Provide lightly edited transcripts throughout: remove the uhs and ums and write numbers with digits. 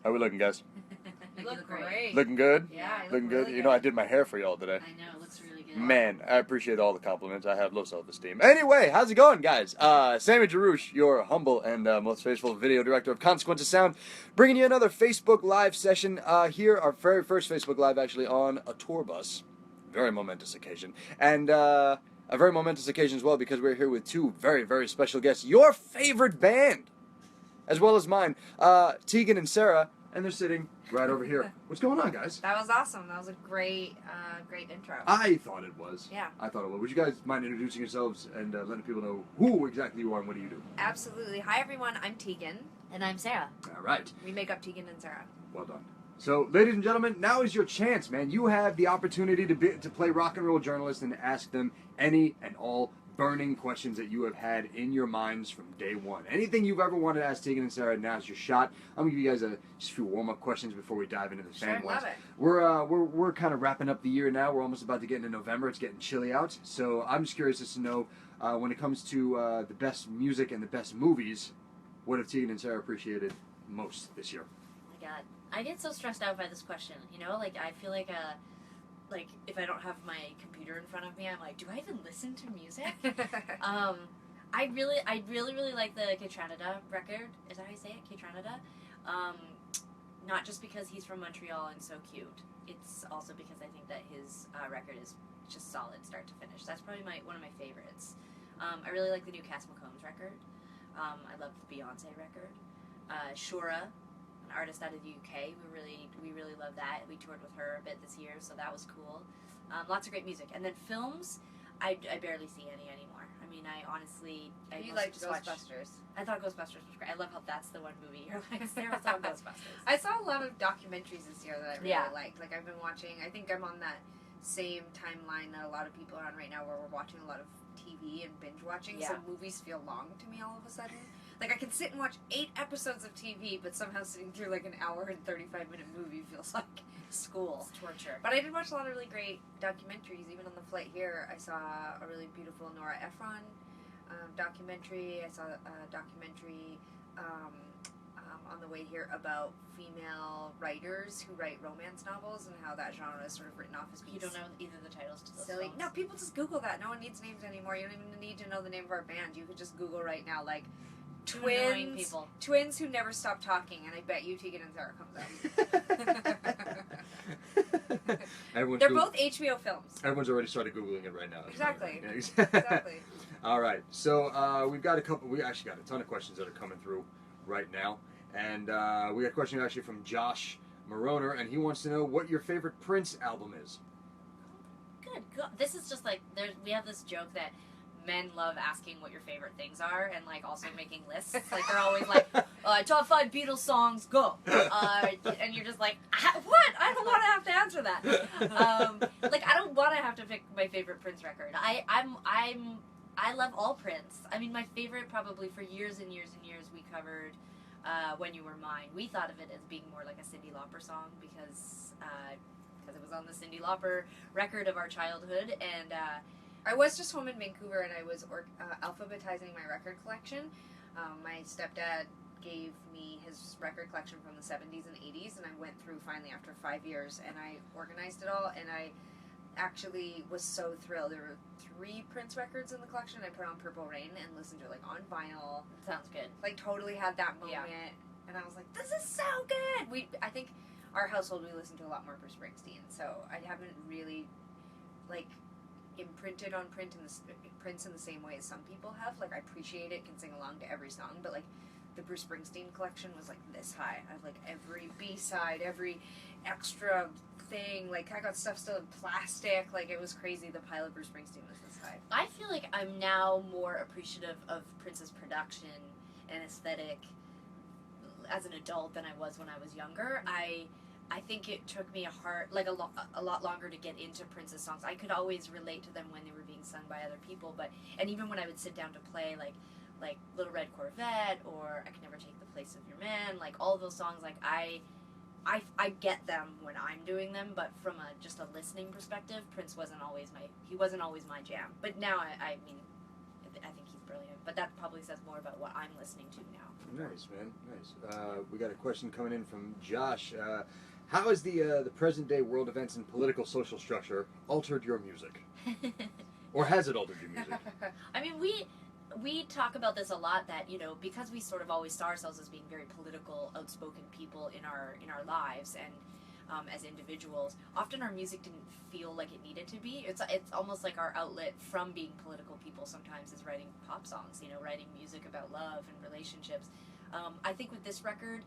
How we looking, guys? You look great. Looking good? Yeah, you looking look really good. good. You know, I did my hair for y'all today. I know, it looks really good. Man, I appreciate all the compliments. I have low self-esteem. Anyway, how's it going, guys? Sammy Jarouche, your humble and most faithful video director of Consequences Sound, bringing you another Facebook Live session here, our very first Facebook Live actually on a tour bus. Very momentous occasion. And a very momentous occasion as well because we're here with two very, very special guests. Your favorite band, as well as mine, Tegan and Sara, and they're sitting right over here. What's going on, guys? That was awesome. That was a great intro. I thought it was. Yeah. I thought it was. Would you guys mind introducing yourselves and letting people know who exactly you are and what do you do? Absolutely. Hi, everyone. I'm Tegan. And I'm Sara. All right. We make up Tegan and Sara. Well done. So, ladies and gentlemen, now is your chance, man. You have the opportunity to play rock and roll journalist and ask them any and all burning questions that you have had in your minds from day one. Anything you've ever wanted to ask Tegan and Sara, now's your shot. I'm gonna give you guys just a few warm-up questions before we dive into the fan ones. Love it. We're kind of wrapping up the year now. We're almost about to get into November. It's getting chilly out, so I'm just curious as to know when it comes to the best music and the best movies, what have Tegan and Sara appreciated most this year? Oh my god. I get so stressed out by this question. You know, like I feel like if I don't have my computer in front of me, I'm like, do I even listen to music? I really like the K-Tranada record. Is that how you say it? K-Tranada? Not just because he's from Montreal and so cute. It's also because I think that his record is just solid start to finish. That's probably one of my favorites. I really like the new Cass McCombs record. I love the Beyonce record. Shura, an artist out of the UK. We really love that. We toured with her a bit this year, so that was cool. Lots of great music. And then films, I barely see any anymore. I mean, I honestly... You liked Ghostbusters. I thought Ghostbusters was great. I love how that's the one movie you're like, Sarah saw Ghostbusters. I saw a lot of documentaries this year that I really Yeah. liked. Like, I've been watching... I think I'm on that same timeline that a lot of people are on right now where we're watching a lot of TV and binge watching, so Yeah. movies feel long to me all of a sudden. Like, I can sit and watch 8 episodes of TV, but somehow sitting through, like, an hour and 35-minute movie feels like school. It's torture. But I did watch a lot of really great documentaries. Even on the flight here, I saw a really beautiful Nora Ephron documentary. I saw a documentary on the way here about female writers who write romance novels and how that genre is sort of written off as being You don't know either the titles to those silly. songs. No, people just Google that. No one needs names anymore. You don't even need to know the name of our band. You could just Google right now, like, Annoying people. Twins who never stop talking, and I bet you Tegan and Sara comes out. They're both HBO films. Everyone's already started Googling it right now. Exactly. Yeah, Exactly. All right. So we've got we actually got a ton of questions that are coming through right now. And we got a question actually from Josh Moroner, and he wants to know what your favorite Prince album is. Good. This is just like, we have this joke that men love asking what your favorite things are and like also making lists. Like they're always like, top 5 Beatles songs, go. And you're just like, what? I don't want to have to answer that. Like I don't want to have to pick my favorite Prince record. I love all Prince. I mean, my favorite probably for years and years and years we covered When You Were Mine. We thought of it as being more like a Cyndi Lauper song because it was on the Cyndi Lauper record of our childhood, and I was just home in Vancouver and I was alphabetizing my record collection. My stepdad gave me his record collection from the 70s and 80s, and I went through finally after 5 years and I organized it all, and I actually was so thrilled. There were 3 Prince records in the collection. I put on Purple Rain and listened to it like on vinyl. sounds good. Like totally had that moment, and I was like, this is so good. I think our household, we listened to a lot more Bruce Springsteen, so I haven't really like imprinted on Prince in the same way as some people have. Like I appreciate it, can sing along to every song, but like the Bruce Springsteen collection was like this high. I have like every B-side, every extra thing. Like I got stuff still in plastic. Like it was crazy. The pile of Bruce Springsteen was this high. I feel like I'm now more appreciative of Prince's production and aesthetic as an adult than I was when I was younger. I think it took me a lot longer to get into Prince's songs. I could always relate to them when they were being sung by other people, and even when I would sit down to play like Little Red Corvette or I Can Never Take the Place of Your Man, like all of those songs, like I get them when I'm doing them, but from just a listening perspective, Prince wasn't always my jam. But now I mean, I think he's brilliant. But that probably says more about what I'm listening to now. Nice, man. Nice. We got a question coming in from Josh. How has the present day world events and political social structure altered your music? Or has it altered your music? I mean, we talk about this a lot, that, you know, because we sort of always saw ourselves as being very political, outspoken people in our lives, and as individuals, often our music didn't feel like it needed to be. It's almost like our outlet from being political people sometimes is writing pop songs, you know, writing music about love and relationships. I think with this record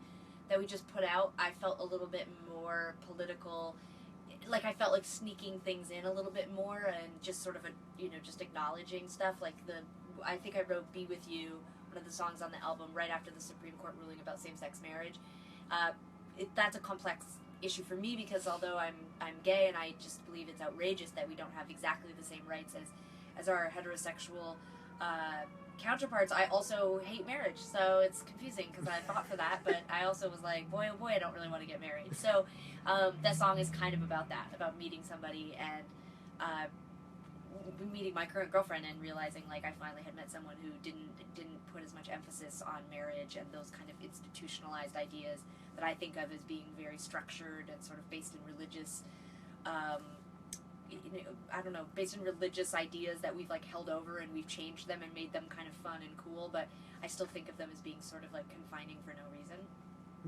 that we just put out, I felt a little bit more political. Like, I felt like sneaking things in a little bit more, and just sort of just acknowledging stuff. Like, I think I wrote "Be With You," one of the songs on the album, right after the Supreme Court ruling about same-sex marriage. That's a complex issue for me, because although I'm gay, and I just believe it's outrageous that we don't have exactly the same rights as our heterosexual counterparts, I also hate marriage. So it's confusing, because I fought for that, but I also was like, boy oh boy, I don't really want to get married. So that song is kind of about that, about meeting somebody and meeting my current girlfriend and realizing, like, I finally had met someone who didn't put as much emphasis on marriage and those kind of institutionalized ideas that I think of as being very structured and sort of based in religious based in religious ideas that we've, like, held over, and we've changed them and made them kind of fun and cool, but I still think of them as being sort of, like, confining for no reason.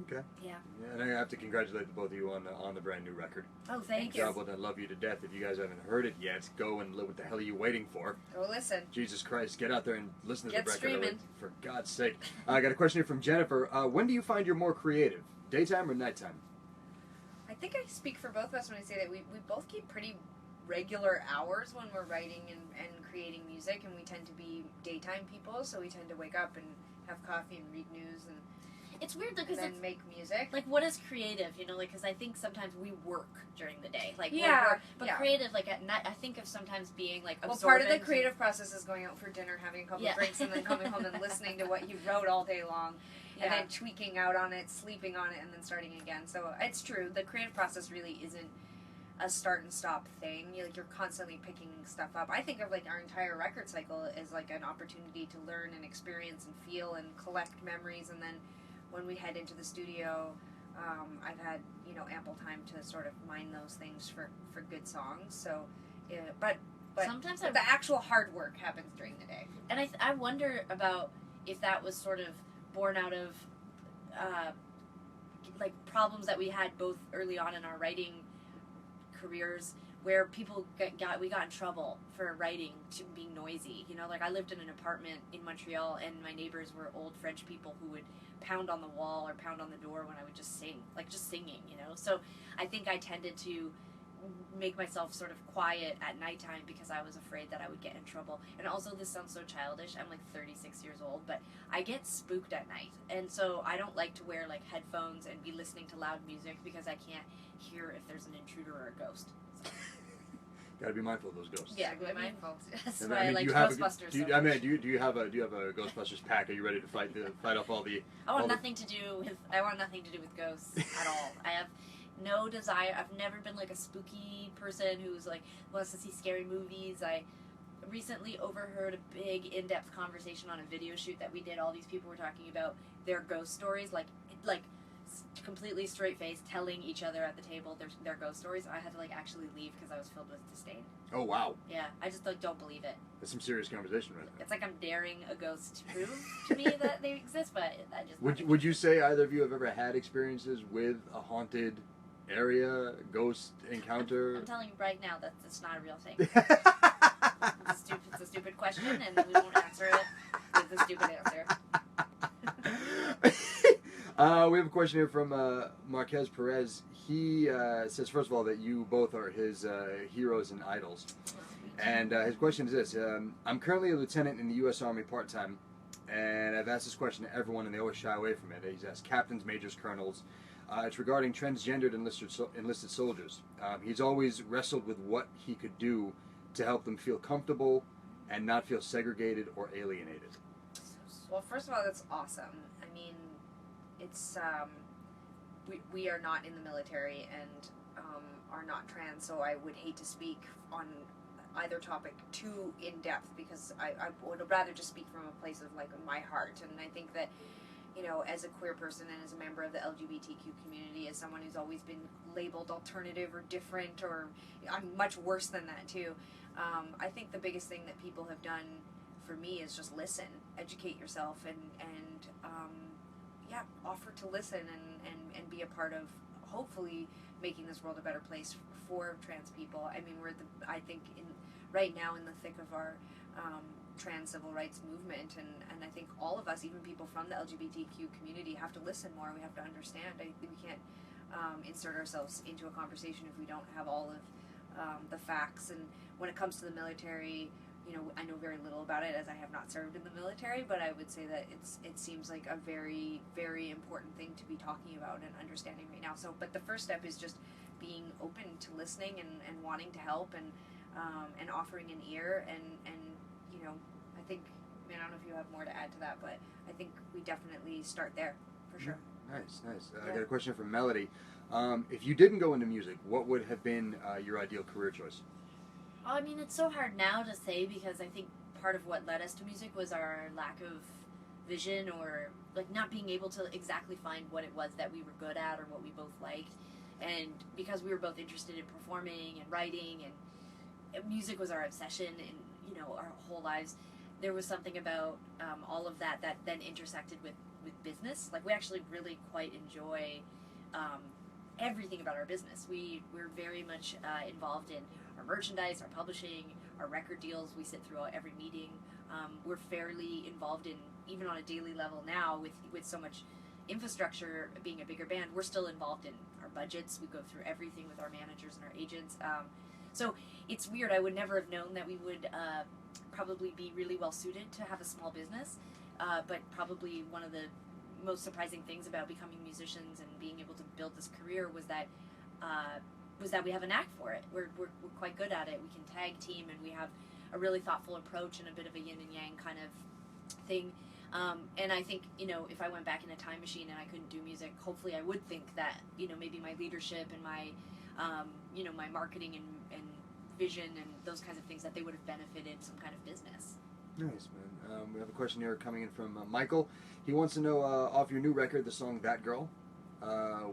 Okay. Yeah. And I have to congratulate the both of you on the brand new record. Oh, thank you. Job well done. Love You to Death. If you guys haven't heard it yet, go and what the hell are you waiting for? Go listen. Jesus Christ, get out there and listen to Get the record. streaming. For God's sake. I got a question here from Jennifer. When do you find you're more creative? Daytime or nighttime? I think I speak for both of us when I say that we both keep pretty regular hours when we're writing and creating music, and we tend to be daytime people, so we tend to wake up and have coffee and read news and it's weird because then make music. Like, what is creative? You know, like, because I think sometimes we work during the day, like, yeah, but creative, like, at night, I think of sometimes being like absorbent. Well, part of the creative process is going out for dinner, having a couple of drinks, and then coming home and listening to what you wrote all day long, and then tweaking out on it, sleeping on it, and then starting again. So it's true. The creative process really isn't a start and stop thing. You're constantly picking stuff up. I think of, like, our entire record cycle as, like, an opportunity to learn and experience and feel and collect memories, and then when we head into the studio, I've had, ample time to sort of mine those things for good songs. So, but sometimes the actual hard work happens during the day. And I wonder about if that was sort of born out of like problems that we had both early on in our writing careers, where people we got in trouble for writing to being noisy. Like, I lived in an apartment in Montreal, and my neighbors were old French people who would pound on the wall or pound on the door when I would just sing, like, just singing, So I think I tended to make myself sort of quiet at nighttime because I was afraid that I would get in trouble. And also, this sounds so childish, I'm like 36 years old, but I get spooked at night, and so I don't like to wear, like, headphones and be listening to loud music because I can't hear if there's an intruder or a ghost. So. Got to be mindful of those ghosts. Yeah, be mindful. That's and, why I like Ghostbusters. Do you have a Ghostbusters pack? Are you ready to fight off all the? I want nothing to do with ghosts at all. I have no desire. I've never been, like, a spooky person who's, like, wants to see scary movies. I recently overheard a big in-depth conversation on a video shoot that we did. All these people were talking about their ghost stories, like completely straight-faced, telling each other at the table their ghost stories. I had to, like, actually leave because I was filled with disdain. Oh, wow. Yeah, I just, like, don't believe it. That's some serious conversation right there. It's like I'm daring a ghost to prove to me that they exist, but I just... Would you say either of you have ever had experiences with a haunted area, ghost encounter? I'm telling you right now that it's not a real thing. It's a stupid question, and we won't answer it with a stupid answer. We have a question here from Marquez Perez. He says, first of all, that you both are his heroes and idols. And his question is this. I'm currently a lieutenant in the U.S. Army part-time, and I've asked this question to everyone, and they always shy away from it. He's asked captains, majors, colonels. It's regarding transgendered enlisted soldiers. He's always wrestled with what he could do to help them feel comfortable and not feel segregated or alienated. Well, first of all, that's awesome. I mean, it's we are not in the military and are not trans, so I would hate to speak on either topic too in depth, because I would rather just speak from a place of like my heart. And I think that, you know, as a queer person and as a member of the LGBTQ community, as someone who's always been labeled alternative or different, or I'm much worse than that too, I think the biggest thing that people have done for me is just listen, educate yourself, and yeah, offer to listen and be a part of hopefully making this world a better place for trans people. I mean, we're I think right now in the thick of our trans civil rights movement, and I think all of us, even people from the LGBTQ community, have to listen more. We have to understand. We can't insert ourselves into a conversation if we don't have all of the facts. And when it comes to the military, you know, I know very little about it, as I have not served in the military, but I would say that it seems like a very, very important thing to be talking about and understanding right now. So, but the first step is just being open to listening and wanting to help, and offering an ear, and you know, I think, I mean, I don't know if you have more to add to that, but I think we definitely start there for sure. Nice. Yeah. I got a question from Melody. If you didn't go into music, what would have been your ideal career choice? I mean, it's so hard now to say, because I think part of what led us to music was our lack of vision, or like not being able to exactly find what it was that we were good at or what we both liked. And because we were both interested in performing and writing, and music was our obsession in, you know, our whole lives, there was something about all of that that then intersected with business. Like, we actually really quite enjoy everything about our business. We're very much involved in our merchandise, our publishing, our record deals. We sit through every meeting. We're fairly involved in, even on a daily level now, with so much infrastructure, being a bigger band, we're still involved in our budgets. We go through everything with our managers and our agents. So it's weird. I would never have known that we would probably be really well suited to have a small business, but probably one of the most surprising things about becoming musicians and being able to build this career was that we have a knack for it. We're quite good at it. We can tag team, and we have a really thoughtful approach and a bit of a yin and yang kind of thing. And I think, you know, if I went back in a time machine and I couldn't do music, hopefully I would think that, you know, maybe my leadership and my, you know, my marketing and vision and those kinds of things, that they would have benefited some kind of business. Nice, man. We have a question here coming in from Michael. He wants to know, off your new record, the song That Girl,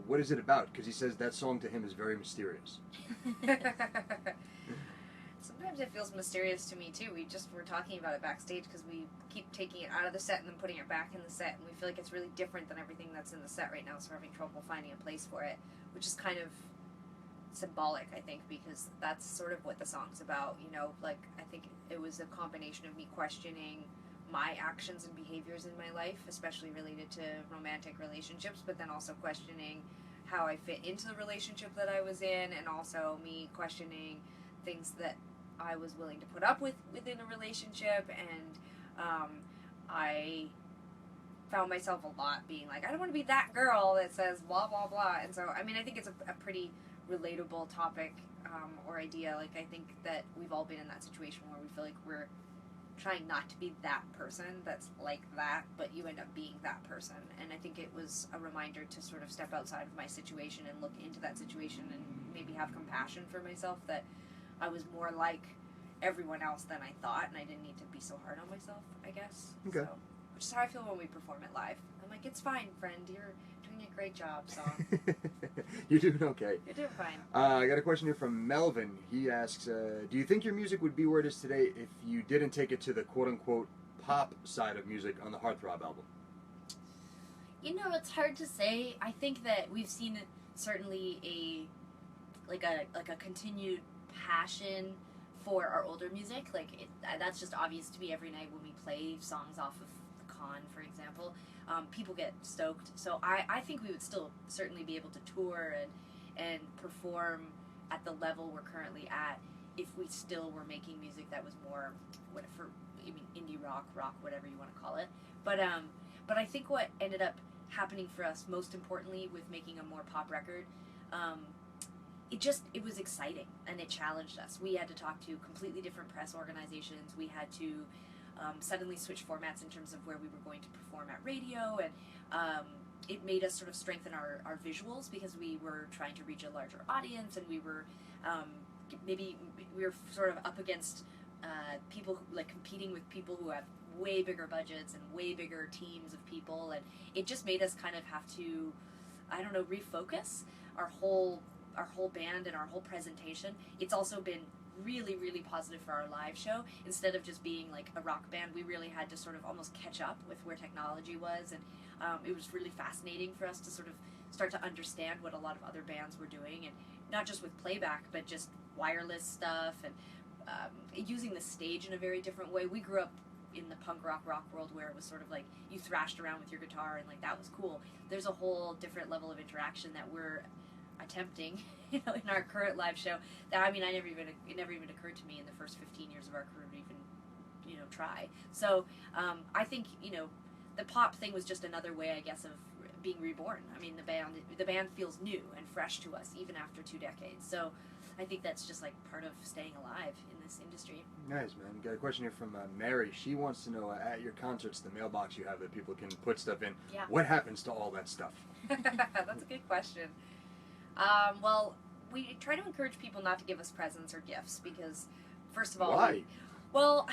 what is it about? Because he says that song to him is very mysterious. Sometimes it feels mysterious to me too. We're talking about it backstage, because we keep taking it out of the set and then putting it back in the set, and we feel like it's really different than everything that's in the set right now, so we're having trouble finding a place for it, which is kind of symbolic, I think, because that's sort of what the song's about, you know. Like, I think it was a combination of me questioning my actions and behaviors in my life, especially related to romantic relationships, but then also questioning how I fit into the relationship that I was in, and also me questioning things that I was willing to put up with within a relationship. And I found myself a lot being like, I don't want to be that girl that says blah blah blah. And so, I mean, I think it's a pretty relatable topic, or idea. Like, I think that we've all been in that situation where we feel like we're trying not to be that person that's like that, but you end up being that person. And I think it was a reminder to sort of step outside of my situation and look into that situation, and maybe have compassion for myself, that I was more like everyone else than I thought, and I didn't need to be so hard on myself, I guess. Okay. So, which is how I feel when we perform it live. I'm like, it's fine, friend. You're doing a great job, song. You're doing okay. You're doing fine. I got a question here from Melvin. He asks, do you think your music would be where it is today if you didn't take it to the quote-unquote pop side of music on the Heartthrob album? You know, it's hard to say. I think that we've seen certainly a continued passion for our older music. Like, that's just obvious to me every night when we play songs off of the Con, for example. People get stoked. So I think we would still certainly be able to tour and perform at the level we're currently at if we still were making music that was more, indie rock, whatever you want to call it. But I think what ended up happening for us, most importantly, with making a more pop record, it was exciting, and it challenged us. We had to talk to completely different press organizations. We had to suddenly switch formats in terms of where we were going to perform at radio, and it made us sort of strengthen our visuals, because we were trying to reach a larger audience, and we were maybe we were sort of up against people who, like, competing with people who have way bigger budgets and way bigger teams of people, and it just made us kind of have to, I don't know, refocus our whole band and our whole presentation. It's also been really, really positive for our live show. Instead of just being like a rock band, we really had to sort of almost catch up with where technology was, and it was really fascinating for us to sort of start to understand what a lot of other bands were doing, and not just with playback, but just wireless stuff, and using the stage in a very different way. We grew up in the punk rock world where it was sort of like you thrashed around with your guitar and like that was cool. There's a whole different level of interaction that we're attempting, in our current live show. That, I mean, it never even occurred to me in the first 15 years of our career to even, try. So I think, the pop thing was just another way, I guess, of being reborn. I mean, the band feels new and fresh to us even after 2 decades. So I think that's just like part of staying alive in this industry. Nice, man. Got a question here from Mary. She wants to know, at your concerts, the mailbox you have that people can put stuff in, Yeah. what happens to all that stuff? That's a good question. Well, we try to encourage people not to give us presents or gifts because, first of all, Why? Well,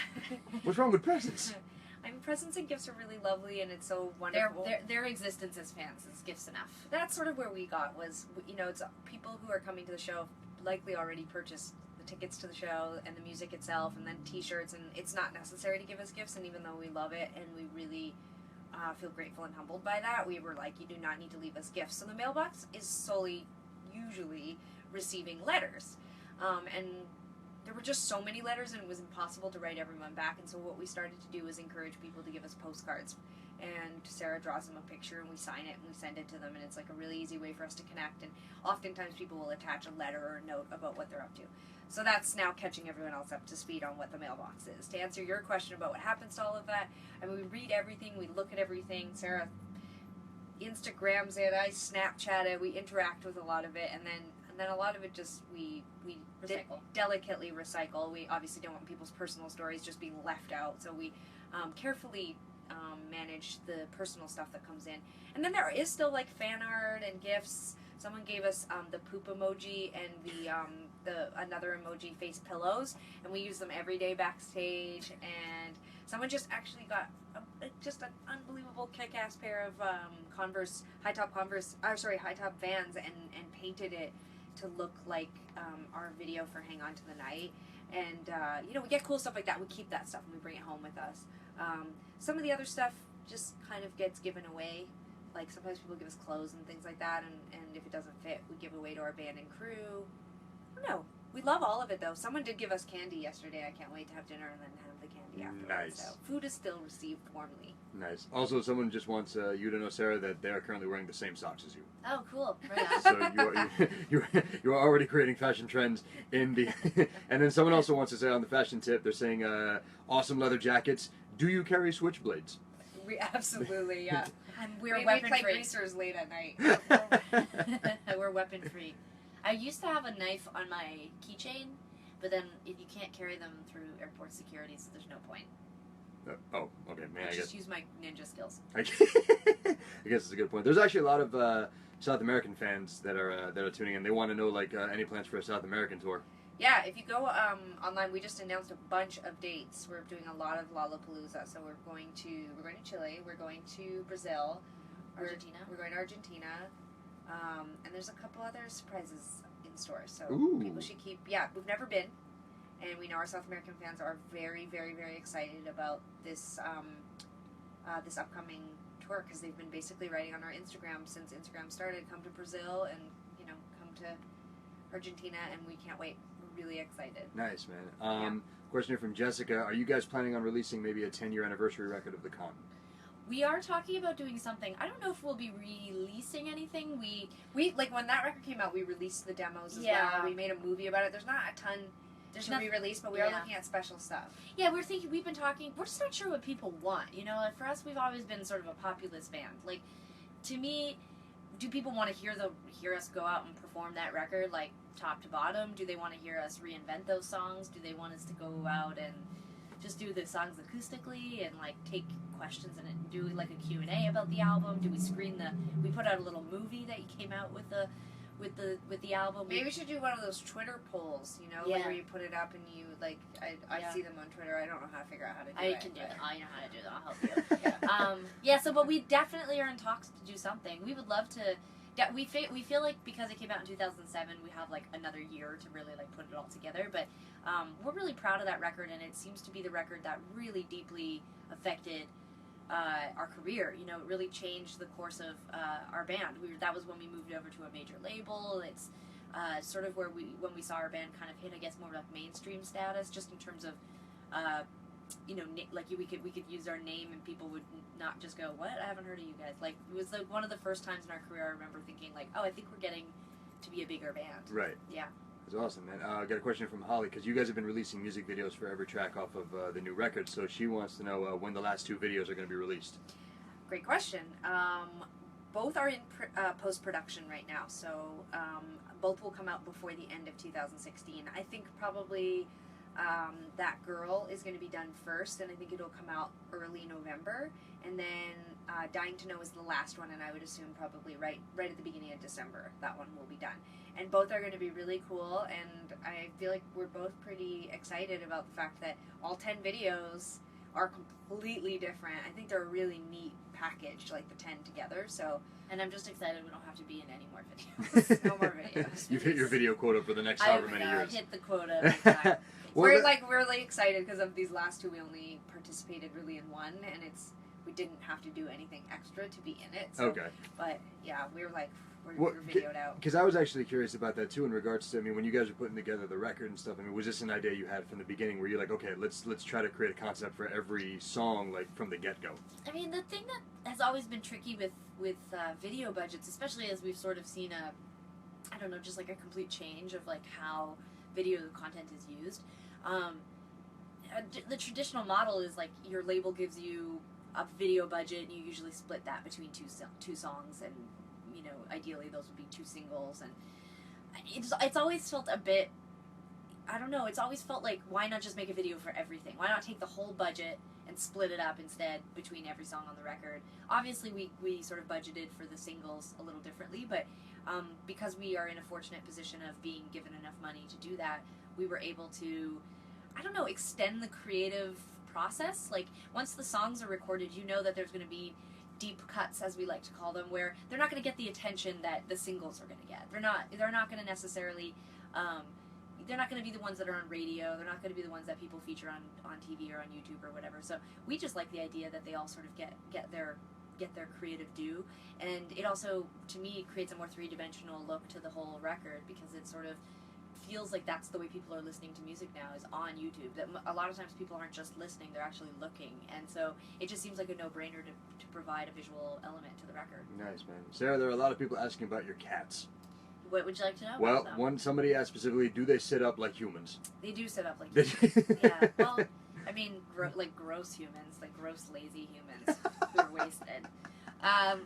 What's wrong with presents? I mean, presents and gifts are really lovely, and it's so wonderful. Their existence as fans is gifts enough. That's sort of where we got was, it's people who are coming to the show likely already purchased the tickets to the show and the music itself, and then T-shirts, and it's not necessary to give us gifts. And even though we love it and we really feel grateful and humbled by that, we were like, you do not need to leave us gifts. So the mailbox is solely, usually, receiving letters, and there were just so many letters, and it was impossible to write everyone back. And so what we started to do was encourage people to give us postcards, and Sarah draws them a picture and we sign it and we send it to them, and it's like a really easy way for us to connect. And oftentimes people will attach a letter or a note about what they're up to. So that's now catching everyone else up to speed on what the mailbox is. To answer your question about what happens to all of that, I mean, we read everything, we look at everything. Sarah Instagrams it, I Snapchat it, we interact with a lot of it, and then a lot of it just we Recycle. Delicately recycle. We obviously don't want people's personal stories just being left out, so we carefully manage the personal stuff that comes in. And then there is still like fan art and gifts. Someone gave us the poop emoji and the another emoji face pillows, and we use them every day backstage. And someone just actually got just an unbelievable kick-ass pair of high top Vans and painted it to look like our video for Hang On to the Night. And we get cool stuff like that. We keep that stuff and we bring it home with us. Some of the other stuff just kind of gets given away. Like sometimes people give us clothes and things like that, and if it doesn't fit, we give away to our band and crew. I don't know. We love all of it, though. Someone did give us candy yesterday. I can't wait to have dinner and then have the candy afterwards. Nice. So food is still received warmly. Nice. Also, someone just wants you to know, Sarah, that they are currently wearing the same socks as you. Oh, cool. Right on. So you are already creating fashion trends in the... And then someone also wants to say on the fashion tip, they're saying awesome leather jackets. Do you carry switchblades? We absolutely, yeah. And we we're play weapon free. greasers late at night. We're weapon free. I used to have a knife on my keychain, but then you can't carry them through airport security, so there's no point. Okay, man. I I just guess use my ninja skills. I guess it's a good point. There's actually a lot of South American fans that are tuning in. They want to know any plans for a South American tour. Yeah, if you go online, we just announced a bunch of dates. We're doing a lot of Lollapalooza, so we're going to Chile, we're going to Brazil, Argentina. We're going to Argentina, and there's a couple other surprises in store. So Ooh. People should keep. Yeah, we've never been, and we know our South American fans are very, very, very excited about this this upcoming tour because they've been basically writing on our Instagram since Instagram started. Come to Brazil and come to Argentina, and we can't wait. We're really excited. Nice, man. Question here from Jessica. Are you guys planning on releasing maybe a 10-year anniversary record of the con? We are talking about doing something. I don't know if we'll be releasing anything. We like when that record came out, we released the demos as Yeah. well. We made a movie about it. There's not a ton to re-release, but we are looking at special stuff. Yeah, we've been talking. We're just not sure what people want. For us, we've always been sort of a populist band. Like, to me, do people want to hear us go out and perform that record like top to bottom? Do they want to hear us reinvent those songs? Do they want us to go out and just do the songs acoustically and like take questions and do like a Q&A about the album? Do we screen we put out a little movie that came out with with the album. Maybe we should do one of those Twitter polls, you know, Yeah. like where you put it up and you, like, I Yeah. see them on Twitter. I don't know how to figure out how to do I it. can do but- it. I know how to do it. I'll help you. But we definitely are in talks to do something. We would love to. We feel like because it came out in 2007, we have like another year to really like put it all together. But we're really proud of that record, and it seems to be the record that really deeply affected our career. You know, it really changed the course of our band. That was when we moved over to a major label. It's sort of when we saw our band kind of hit, I guess, more like mainstream status, just in terms of. You know, like we could use our name and people would not just go, "What? I haven't heard of you guys." Like it was like one of the first times in our career I remember thinking like, "Oh, I think we're getting to be a bigger band." Right. Yeah. That's awesome, man. I got a question from Holly because you guys have been releasing music videos for every track off of the new record. So she wants to know when the last 2 videos are going to be released. Great question. Both are in post production right now, so both will come out before the end of 2016. I think probably. That Girl is going to be done first, and I think it'll come out early November. And then Dying to Know is the last one, and I would assume probably right at the beginning of December that one will be done. And both are going to be really cool, and I feel like we're both pretty excited about the fact that all 10 videos are completely different. I think they're a really neat package, like the 10 together. So. And I'm just excited we don't have to be in any more videos. No more videos. You've hit your video quota for the next however many I years. hit the quota big time. We're like really excited because of these last 2. We only participated really in one, and we didn't have to do anything extra to be in it. So, Okay. But yeah, we're videoed out. Because I was actually curious about that too in regards to, I mean, when you guys were putting together the record and stuff, I mean, was this an idea you had from the beginning where you're like, okay, let's try to create a concept for every song, like, from the get-go? I mean, the thing that has always been tricky with video budgets, especially as we've sort of seen I don't know, just like a complete change of like how video content is used. The traditional model is like your label gives you a video budget, and you usually split that between two songs, and you know, ideally those would be 2 singles, and it's always felt a bit. I don't know. It's always felt like, why not just make a video for everything? Why not take the whole budget and split it up instead between every song on the record? Obviously, we sort of budgeted for the singles a little differently, but because we are in a fortunate position of being given enough money to do that, we were able to, I don't know, extend the creative process. Like, once the songs are recorded, you know that there's going to be deep cuts, as we like to call them, where they're not going to get the attention that the singles are going to get. They're not going to necessarily... they're not going to be the ones that are on radio. They're not going to be the ones that people feature on TV or on YouTube or whatever. So we just like the idea that they all sort of get their creative due, and it also, to me, creates a more 3-dimensional look to the whole record, because it sort of feels like that's the way people are listening to music now, is on YouTube. That a lot of times people aren't just listening; they're actually looking, and so it just seems like a no-brainer to provide a visual element to the record. Nice, man. Sarah, there are a lot of people asking about your cats. What would you like to know? Well, somebody asked specifically, do they sit up like humans? They do sit up like humans. Yeah. Well, I mean, like gross humans, like gross lazy humans who are wasted.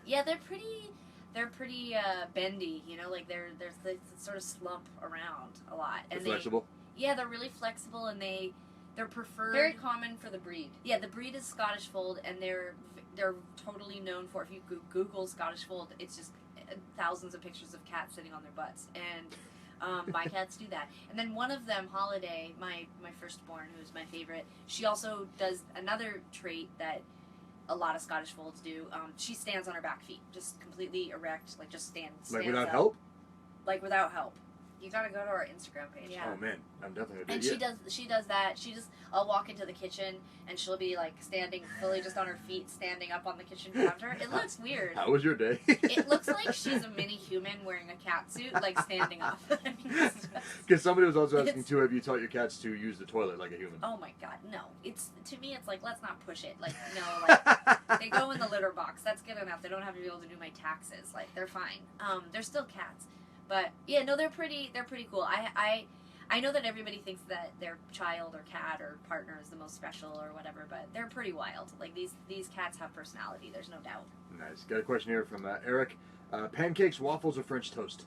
Yeah, they're pretty bendy. You know, like they sort of slump around a lot. And They're flexible. Yeah, they're really flexible, and they're preferred. Very common for the breed. Yeah, the breed is Scottish Fold, and they're totally known for, if you Google Scottish Fold, it's just thousands of pictures of cats sitting on their butts, and my cats do that. And then one of them, Holiday, my firstborn, who's my favorite, she also does another trait that a lot of Scottish Folds do. She stands on her back feet, just completely erect, like just stands Like without up. help? Like without help. You gotta go to our Instagram page. Yeah. Oh man, I'm definitely gonna And do it. she does that. I'll walk into the kitchen, and she'll be like standing fully just on her feet, standing up on the kitchen counter. It looks weird. How was your day? It looks like she's a mini human wearing a cat suit, like standing up. Because somebody was also asking too, have you taught your cats to use the toilet like a human? Oh my god, no. To me, it's like, let's not push it. Like, no, like, they go in the litter box. That's good enough. They don't have to be able to do my taxes. Like, they're fine. They're still cats. But yeah, no, they're pretty cool. I know that everybody thinks that their child or cat or partner is the most special or whatever, but they're pretty wild. Like, these cats have personality. There's no doubt. Nice. Got a question here from Eric. Pancakes, waffles, or French toast?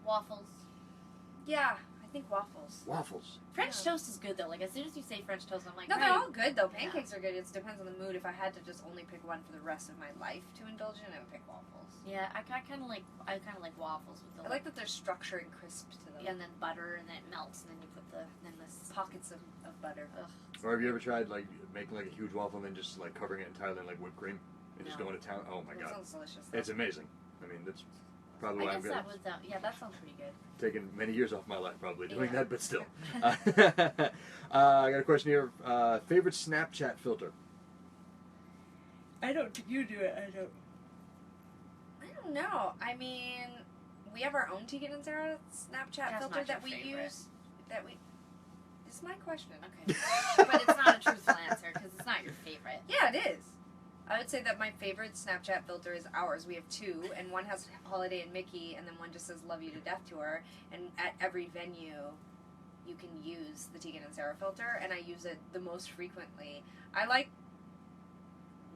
Waffles. Yeah, I think waffles. Waffles. French Yeah. toast is good though. Like as soon as you say French toast, I'm like, No, they're right. all good though. Pancakes are good. It depends on the mood. If I had to just only pick one for the rest of my life to indulge in, I would pick waffles. Yeah, I kind of like waffles with the I like that there's structure and crisp to them. yeah, and then butter, and then it melts, and then you put this Pockets of butter. Ugh. Or have you ever tried like making like a huge waffle and then just like covering it entirely in like whipped cream and just No. going to town? Oh my That god, sounds delicious. Though. it's amazing. I mean, that's probably I why guess I'm good. that was yeah, that sounds pretty good. Taken many years off my life probably doing Yeah. that, but still. I got a question here. Favorite Snapchat filter? I don't. You do it. I don't. I don't know. I mean, we have our own Tegan and Sara Snapchat That's filter not that your we favorite. use. That we. It's my question. Okay, but it's not a truthful answer because it's not your favorite. Yeah, it is. I would say that my favorite Snapchat filter is ours. We have two, and one has Holiday and Mickey, and then one just says "Love You to Death" to her. And at every venue, you can use the Tegan and Sara filter, and I use it the most frequently. I like.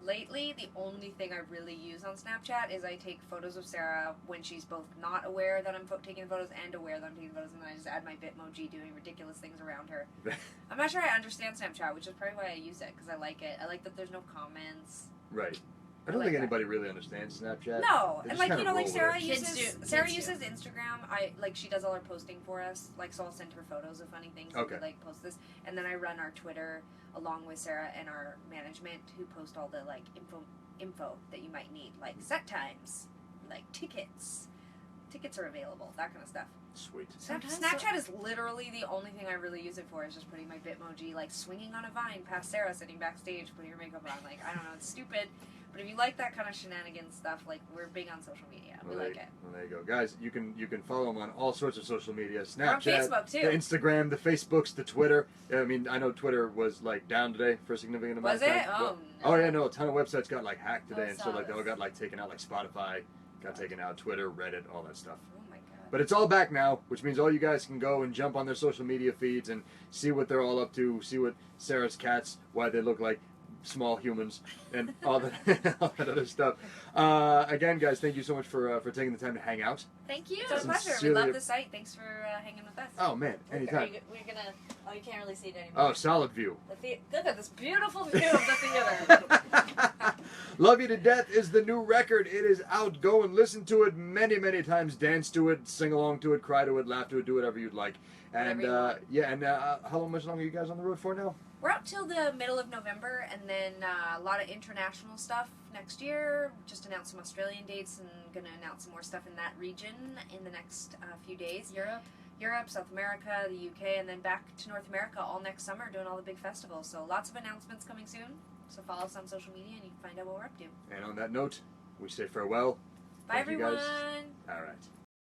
Lately, the only thing I really use on Snapchat is I take photos of Sarah when she's both not aware that I'm taking photos and aware that I'm taking photos, and then I just add my Bitmoji doing ridiculous things around her. I'm not sure I understand Snapchat, which is probably why I use it, because I like it. I like that there's no comments. Right. I don't like think that. anybody really understands Snapchat. No, They and just like kinda you know, like roll Sarah with it. Kids uses do. Sarah Kids do. uses Instagram. I like she does all her posting for us. Like so, I'll send her photos of funny things. Okay. And we, like post this, and then I run our Twitter along with Sarah and our management who post all the like info that you might need, like set times, like tickets. Tickets are available, that kind of stuff. Sweet. Snapchat is literally the only thing I really use it for. Is just putting my Bitmoji, like swinging on a vine past Sarah sitting backstage, putting her makeup on. Like I don't know, it's stupid. But if you like that kind of shenanigans stuff, like we're big on social media. We like it. Well, there you go, guys. You can follow them on all sorts of social media. We're on Snapchat, Facebook too. the Instagram, the Facebooks, the Twitter. I mean, I know Twitter was like down today for a significant amount Was of it? time. Oh, Well, no. oh yeah, no, a ton of websites got like hacked today, I and saw so like they all this. got like taken out, like Spotify got taken out, Twitter, Reddit, all that stuff. Oh my god. But it's all back now, which means all you guys can go and jump on their social media feeds and see what they're all up to, see what Sarah's cats, why they look like small humans, and all that, all that other stuff. Again, guys, thank you so much for taking the time to hang out. Thank you. It's our pleasure. We Sincerely- love the site. Thanks for hanging with us. Oh man, anytime. We're gonna. Oh, you can't really see it anymore. Oh, solid view. Look at this beautiful view of the theater. Love You to Death is the new record. It is out. Go and listen to it many, many times. Dance to it, sing along to it, cry to it, laugh to it, do whatever you'd like. And Whatever you want. yeah, and how much longer are you guys on the road for now? We're up till the middle of November, and then a lot of international stuff next year. Just announced some Australian dates, and going to announce some more stuff in that region in the next few days. Europe, South America, the UK, and then back to North America all next summer doing all the big festivals. So lots of announcements coming soon. So follow us on social media and you can find out what we're up to. And on that note, we say farewell. Bye, Thank you, everyone. guys. All right.